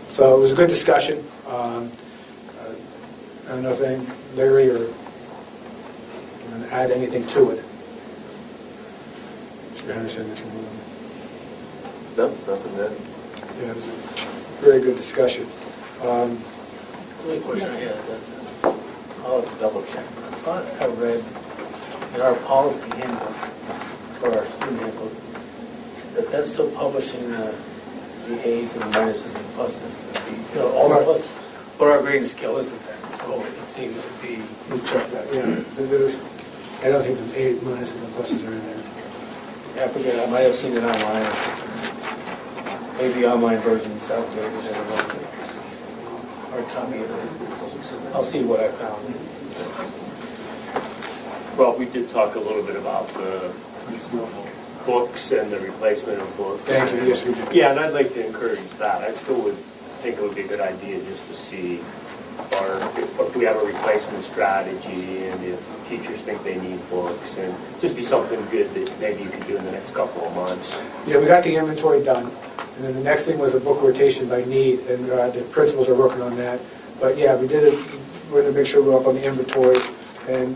so it was a good discussion. I don't know if Larry or want to add anything to it. Mr. Henderson, if you want. No, nothing there. Yeah, it was a very good discussion. The only question I have is that I'll have to double check. I thought I read in our policy handbook, or our student handbook, that that's still publishing the A's and the minuses and the pluses, all the pluses. But our grading scale isn't that, so it seems to be. We'll check that. Yeah, I don't think the 8 minuses and pluses are in there. I forget, I might have seen it online. Maybe the online version is outdated. I don't know. Hard copy of it. I'll see what I found. Well, we did talk a little bit about the books and the replacement of books. Thank you. Yes, we did. Yeah, and I'd like to encourage that. I still would think it would be a good idea just to see if we have a replacement strategy and if teachers think they need books, and just be something good that maybe you could do in the next couple of months. Yeah, we got the inventory done. And then the next thing was a book rotation by need, and the principals are working on that. But yeah, we did it. We're going to make sure we're up on the inventory. And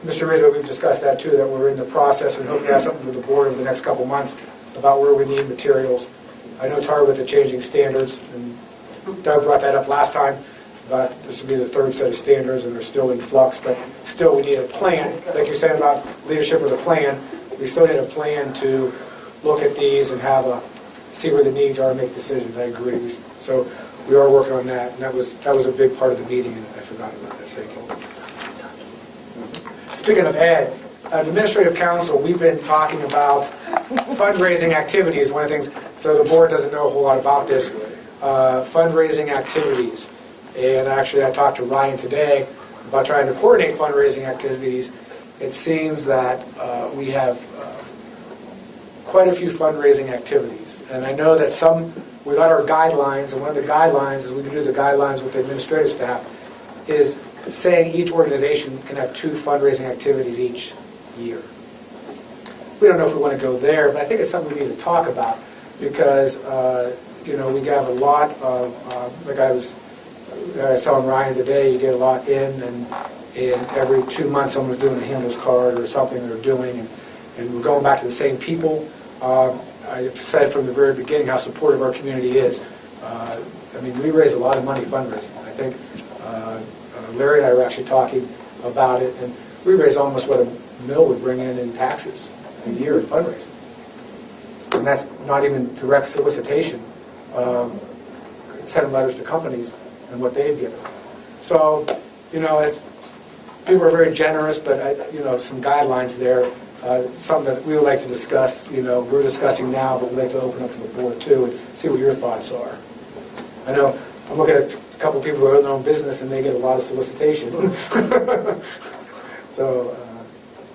Mr. Rizzo, we've discussed that too, that we're in the process and hopefully have something for the board over the next couple months about where we need materials. I know Tara with the changing standards, and Doug brought that up last time, but this will be the third set of standards and they're still in flux, but still we need a plan. Like you're saying about leadership with a plan, we still need a plan to look at these and see where the needs are and make decisions. I agree. So we are working on that, and that was a big part of the meeting, and I forgot about that. Thank you. Speaking of Ed, the Administrative Council, we've been talking about fundraising activities. One of the things, so the board doesn't know a whole lot about this, fundraising activities. And actually, I talked to Ryan today about trying to coordinate fundraising activities. It seems that we have quite a few fundraising activities. And I know that we got our guidelines, and one of the guidelines is we can do the guidelines with the administrative staff, is saying each organization can have 2 fundraising activities each year. We don't know if we want to go there, but I think it's something we need to talk about because, we got a lot of, like I was telling Ryan today, you get a lot in, and every 2 months someone's doing a handles card or something they're doing, and we're going back to the same people. I've said from the very beginning how supportive our community is. We raise a lot of money fundraising. I think Larry and I were actually talking about it, and we raise almost what a mill would bring in taxes a year in fundraising. And that's not even direct solicitation, sending letters to companies and what they've given. So, people are very generous, but, some guidelines there. Something that we would like to discuss, we're discussing now, but we'd like to open up to the board too and see what your thoughts are. I know I'm looking at couple people who own their own business and they get a lot of solicitation. So,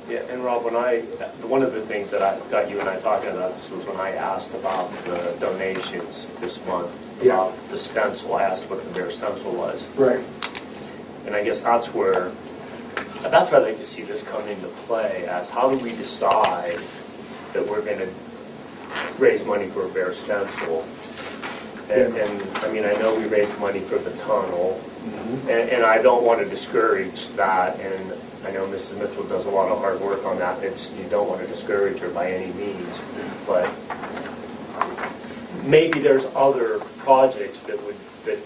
Yeah, and Rob, one of the things that I got you and I talking about this was when I asked about the donations this month, Yeah. about the stencil. I asked what their stencil was. right. And I guess that's where I'd like to see this come into play, as how do we decide that we're going to raise money for a bear stencil? And I mean, I know we raised money for the tunnel, and I don't want to discourage that, and I know Mrs. Mitchell does a lot of hard work on that. You don't want to discourage her by any means, but maybe there's other projects that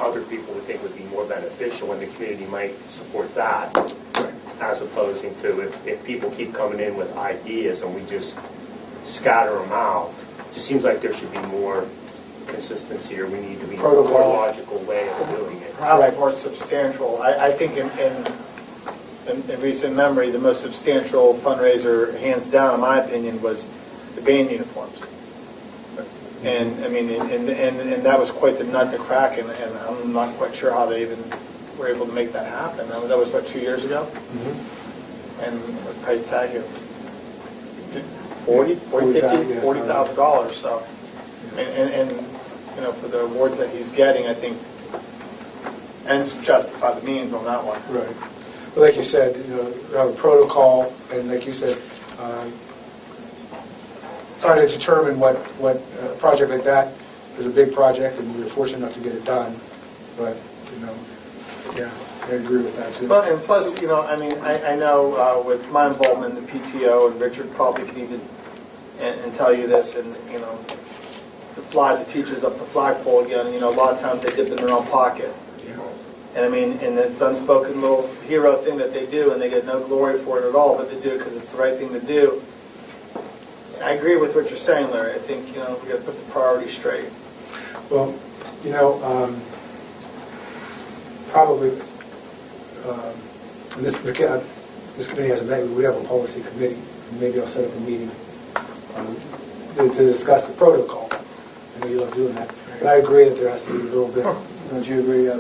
other people would think would be more beneficial, and the community might support that, as opposed to if people keep coming in with ideas and we just scatter them out. It just seems like there should be more consistency, or we need to be more logical way of doing it. Perhaps more substantial. I think in recent memory, the most substantial fundraiser, hands down, in my opinion, was the band uniforms. And I mean, and that was quite the nut to crack, and I'm not quite sure how they even were able to make that happen. That was about 2 years ago, and the price tag of $40,000. So, and you know, for the awards that he's getting, I think, and justify the means on that one. Right. But like you said, you know, have a protocol, and like you said, try to determine what a project like that is a big project, and we were fortunate enough to get it done. But you know, yeah, I agree with that too. But and plus, you know, I mean, I know with my involvement in the PTO, and Richard probably can even and tell you this, and you know, to fly the teachers up the flagpole again. You know, a lot of times they dip in their own pocket. And I mean, and it's unspoken little hero thing that they do, and they get no glory for it at all, but they do it because it's the right thing to do. I agree with what you're saying, Larry. I think, you know, we got to put the priorities straight. Well, you know, probably, and this committee hasn't met, we have a policy committee, and maybe I'll set up a meeting to discuss the protocol. I know you love doing that. But I agree that there has to be a little bit. Don't you agree,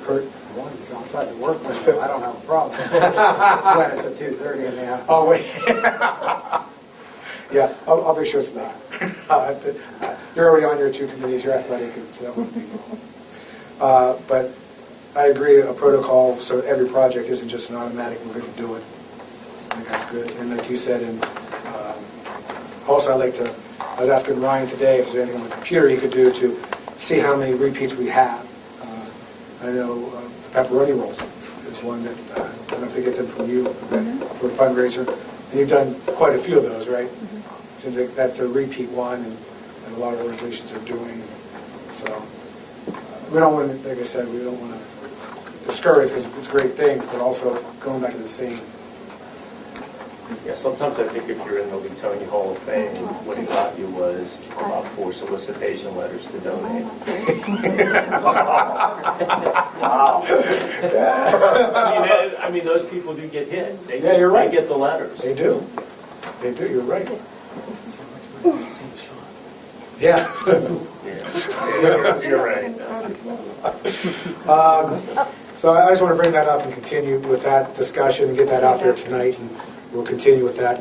Kurt? As long as it's outside the work window, I don't have a problem. It's when it's at 2:30 in the afternoon. Oh, wait. Yeah, I'll make sure it's late. You're already on your two committees, you're athletic, so that wouldn't be but I agree, a protocol so every project isn't just an automatic, we're going to do it. I think that's good. And like you said, and also I was asking Ryan today if there's anything on the computer he could do to see how many repeats we have. I know pepperoni rolls is one that, I don't know if they get them from you for a fundraiser. And you've done quite a few of those, right? Seems like that's a repeat one, and a lot of organizations are doing. So we don't want to, like I said, we don't want to discourage because it's great things, but also going back to the same. Yeah, sometimes I think if you're in the Leetonia Hall of Fame, what he got you was about 4 solicitation letters to donate. Wow. I mean, those people do get hit. You're right. They get the letters. They do. They do. You're right. Yeah. You're right. So I just want to bring that up and continue with that discussion and get that out there tonight, and we'll continue with that.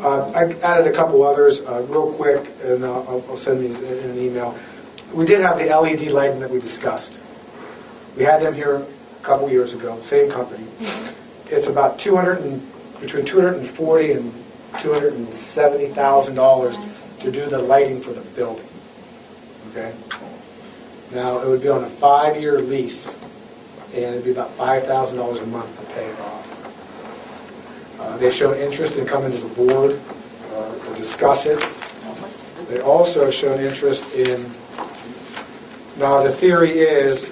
I added a couple others real quick, and I'll send these in an email. We did have the LED lighting that we discussed. We had them here a couple years ago, same company. It's about between $240,000 and $270,000 to do the lighting for the building. Okay. Now it would be on a 5-year lease, and it'd be about $5,000 a month to pay it off. They showed interest in coming to the board to discuss it. They also showed interest in. Now the theory is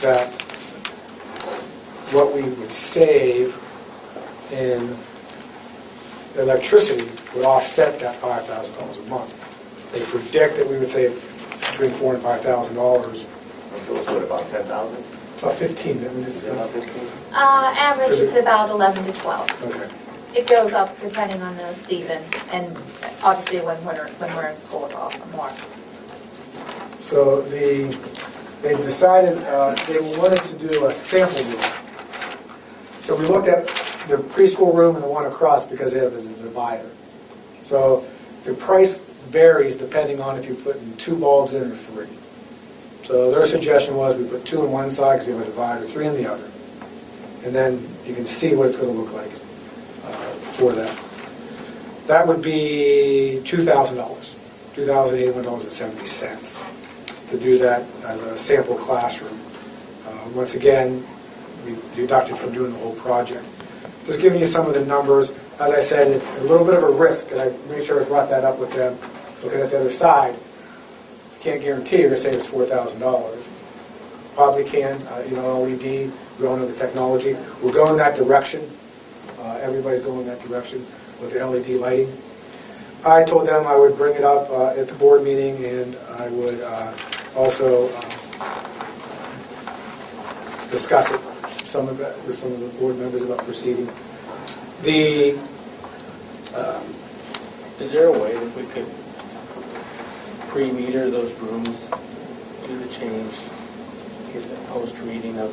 that what we would save in electricity would offset that $5,000 a month. They predict that we would save between $4,000 and $5,000. What, about 10,000? About 15. That we About 15. Average is about 11 to 12. Okay. It goes up depending on the season, and obviously when we're in school, it's also more. So the they decided they wanted to do a sample room. So we looked at the preschool room and the one across because it was a divider. So the price varies depending on if you put in 2 bulbs in or 3. So their suggestion was we put 2 on one side because you have a divider, 3 on the other. And then you can see what it's going to look like for that. That would be $2,000, $2,081.70 to do that as a sample classroom. Once again, we deducted from doing the whole project. Just giving you some of the numbers. As I said, it's a little bit of a risk, and I made sure I brought that up with them. Looking at the other side, can't guarantee you're going to save us $4,000. Probably can. LED, we all know the technology. We're going in that direction. Everybody's going in that direction with the LED lighting. I told them I would bring it up at the board meeting, and I would also discuss it with some of the board members about proceeding. Is there a way that we could pre-meter those rooms, do the change, get a post-reading of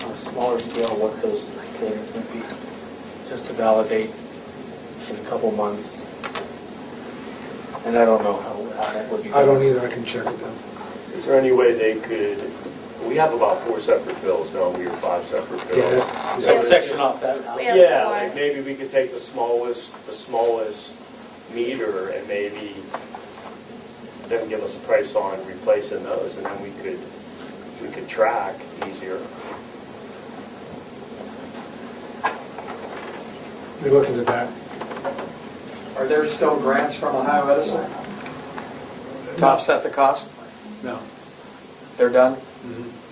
on a smaller scale what those savings would be, just to validate in a couple months? And I don't know how that would be done. I don't either. I can check with them. Is there any way they could, we have about 4 separate bills, don't we, or 5 separate bills? Yeah. So section off that. We have Yeah, 4. like maybe we could take the smallest meter and maybe then give us a price on replacing those, and then we could track easier. We look into that. Are there still grants from Ohio Edison to offset the cost? No. They're done?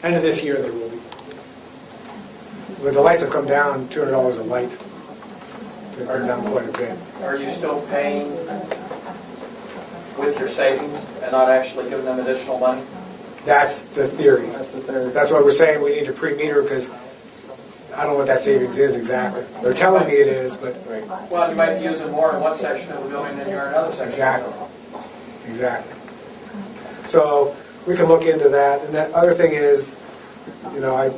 End of this year, they will be. But the lights have come down $200 a light. They've come down quite a bit. Are you still paying with your savings and not actually giving them additional money? That's the theory. That's the theory. That's why we're saying we need to pre-meter, because I don't know what that savings is exactly. They're telling me it is, but... Well, you might be using more in one section of the building than you are in another section. Exactly. So we can look into that. And that other thing is, I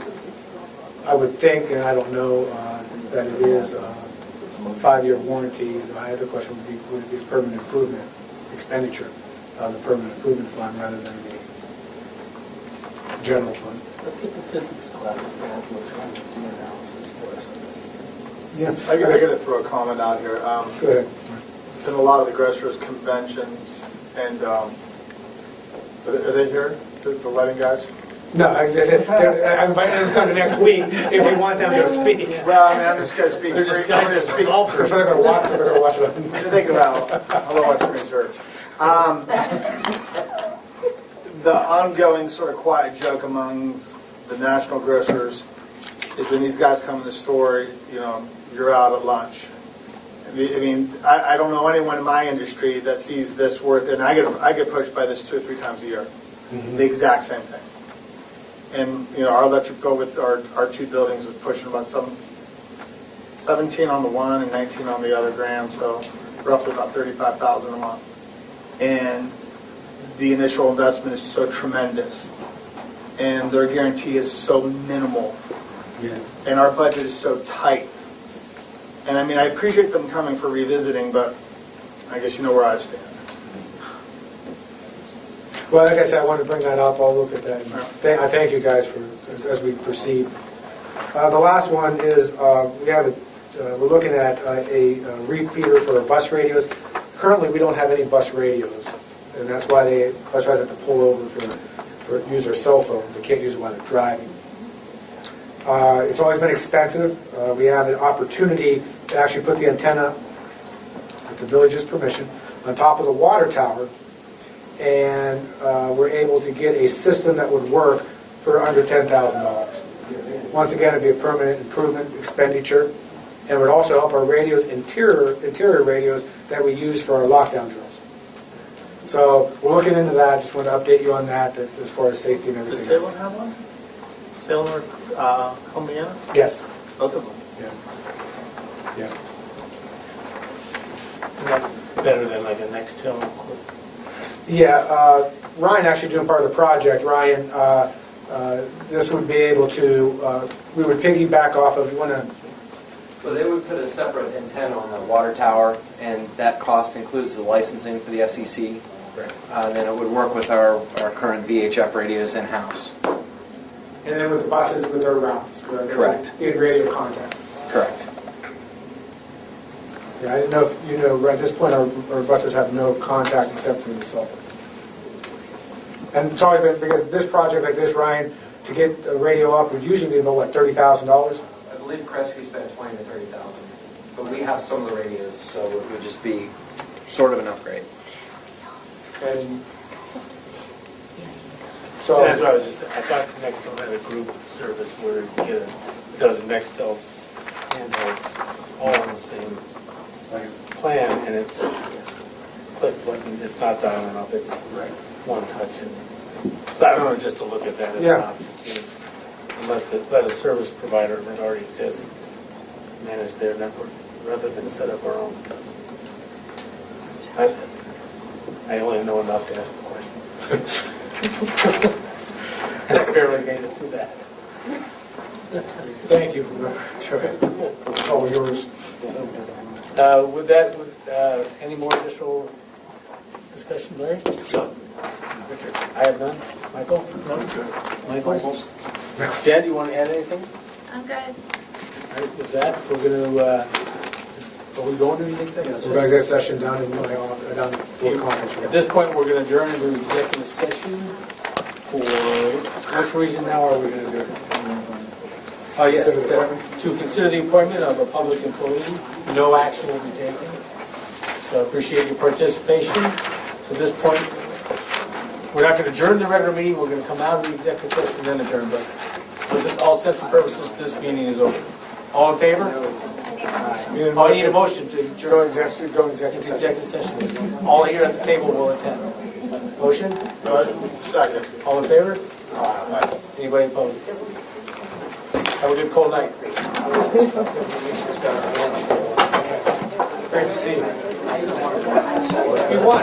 would think, and I don't know, that it is a 5-year warranty. My other question would it be a permanent improvement expenditure of the permanent improvement fund rather than the general fund? Let's get the physics class and we'll try and do analysis for us on this. Yeah. I got to throw a comment out here. Go ahead. Been a lot of the grocers conventions, and are they here, the lighting guys? No, I said, I invited them to come to next week if you want them to speak. Well, I mean, I'm just going to speak. They're just I'm guys going to that speak. golfers. They're going to watch it. Think about hello, Western Research. The ongoing sort of quiet joke among the national grocers is when these guys come in the store, you're out at lunch. I mean, I don't know anyone in my industry that sees this worth, and I get approached by this 2 or 3 times a year. The exact same thing. And, our electric bill with our 2 buildings is pushing about 17 on the one and 19 on the other grand, so roughly about $35,000 a month. And the initial investment is so tremendous, and their guarantee is so minimal, and our budget is so tight. And I mean, I appreciate them coming for revisiting, but I guess you know where I stand. Well, like I said, I wanted to bring that up. I'll look at that. I thank you guys for as we proceed. The last one is we're looking at a repeater for our bus radios. Currently, we don't have any bus radios, and that's why bus drivers have to pull over for use their cell phones. They can't use it while they're driving. It's always been expensive. We have an opportunity to actually put the antenna, with the village's permission, on top of the water tower, and we're able to get a system that would work for under $10,000. Once again, it'd be a permanent improvement expenditure, and would also help our radios, interior radios that we use for our lockdown drills. So we're looking into that. Just want to update you on that as far as safety and everything. Does Salem have one? Salem or Humboldt? Yes. Both of them. Yeah. And that's better than like a Nextel. Yeah, Ryan actually doing part of the project. Ryan This would be able to, we would piggyback off of, you want to, So they would put a separate antenna on the water tower, and that cost includes the licensing for the FCC. Then it would work with our current VHF radios in-house. and then with the buses with their routes. Correct. In radio contact. Correct. Yeah, I didn't know if you know, at this point, our buses have no contact except for the cell phones. And it's always been, because this project like this, Ryan, to get a radio up would usually be about, what, $30,000? I believe Kresge spent $20,000 to $30,000, but we have some of the radios, so it would just be sort of an upgrade. And so, That's what I was just, I thought Nextel had a group service where you get a dozen Nextels handhelds all on the same plan, and it's click button, it's not dialing up, it's one touch. And I don't know, just to look at that as an option too. And let a service provider that already exists manage their network rather than set up our own. I only know enough to ask the question. I barely made it through that. thank you for that. It's all yours. With that, any more additional discussion, Larry? No. Richard? I have none. Michael? None. Michael? Jen, you want to add anything? I'm good. All right, with that, we're going to, are we going to the executive We're going to session? get a session down in my office, down in the conference room. At this point, we're going to adjourn into executive session for, which reason now are we going to adjourn? Oh, yes, to consider the appointment of a public employee. No action will be taken. So I appreciate your participation. So at this point, we're not going to adjourn the regular meeting. We're going to come out of the executive session and then adjourn. But for all intents and purposes, this meeting is over. All in favor? Oh, I need a motion to adjourn. Go executive session. All here at the table will attend. Motion? Second. All in favor? Anybody opposed? Have a good cold night. Great to see you. You won.